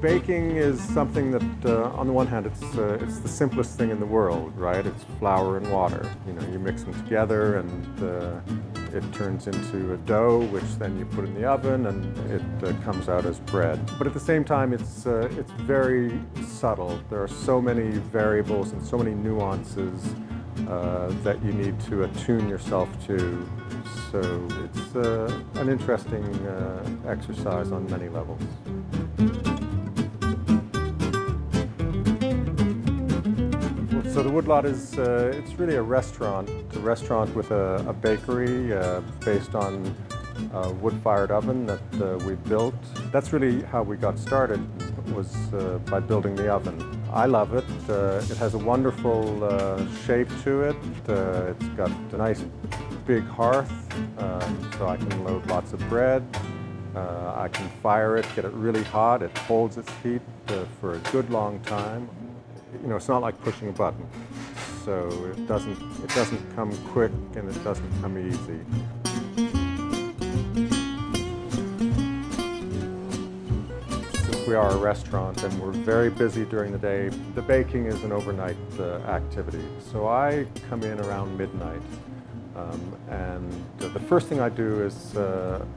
Baking is something that, on the one hand, it's the simplest thing in the world, right? It's flour and water. You know, you mix them together and it turns into a dough, which then you put in the oven and it comes out as bread. But at the same time, it's very subtle. There are so many variables and so many nuances that you need to attune yourself to. So it's an interesting exercise on many levels. So the Woodlot is, it's really a restaurant with a bakery based on a wood-fired oven that we built. That's really how we got started, was by building the oven. I love it. It has a wonderful shape to it. It's got a nice big hearth, so I can load lots of bread. I can fire it, get it really hot. It holds its heat for a good long time. You know, it's not like pushing a button, so it doesn't come quick and it doesn't come easy. Since we are a restaurant and we're very busy during the day, the baking is an overnight activity. So I come in around midnight, and the first thing I do is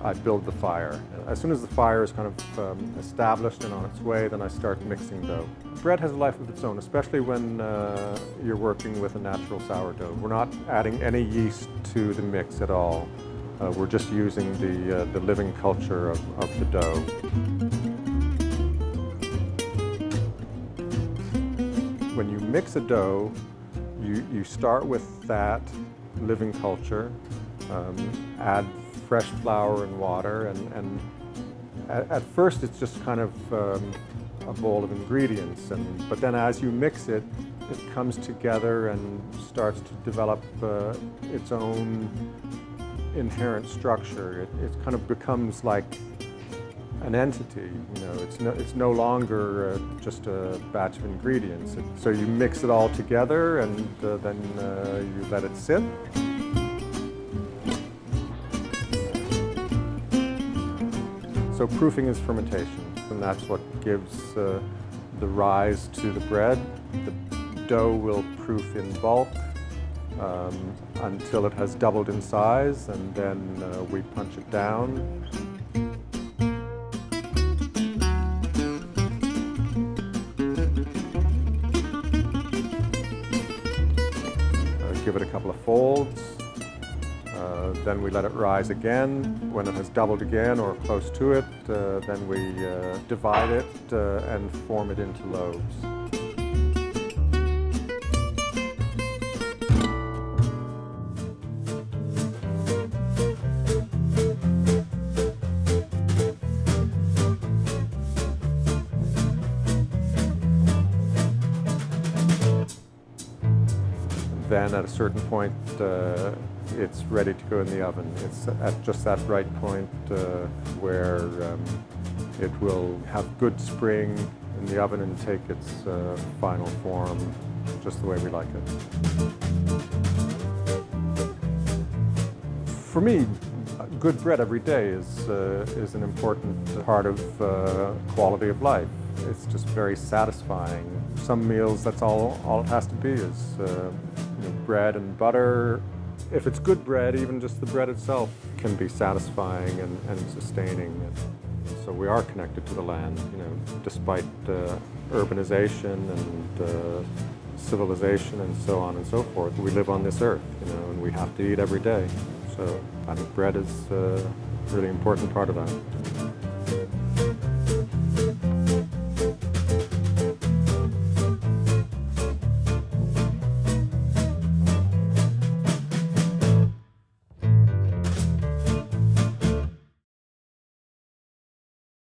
I build the fire. As soon as the fire is kind of established and on its way, then I start mixing dough. Bread has a life of its own, especially when you're working with a natural sourdough. We're not adding any yeast to the mix at all. We're just using the living culture of the dough. When you mix a dough, you start with that living culture, add fresh flour and water, and at first it's just kind of a bowl of ingredients, but then as you mix it, it comes together and starts to develop its own inherent structure. It kind of becomes like an entity. You know, it's no longer just a batch of ingredients. So you mix it all together and then you let it sit. So proofing is fermentation, and that's what gives the rise to the bread. The dough will proof in bulk until it has doubled in size, and then we punch it down. Give it a couple of folds. Then we let it rise again. When it has doubled again or close to it, then we divide it and form it into loaves. Then at a certain point, it's ready to go in the oven. It's at just that right point where it will have good spring in the oven and take its final form just the way we like it. For me, good bread every day is an important part of quality of life. It's just very satisfying. Some meals, that's all it has to be is bread and butter. If it's good bread, even just the bread itself can be satisfying and sustaining. So we are connected to the land, you know, despite urbanization and civilization and so on and so forth. We live on this earth, you know, and we have to eat every day. So I think bread is a really important part of that.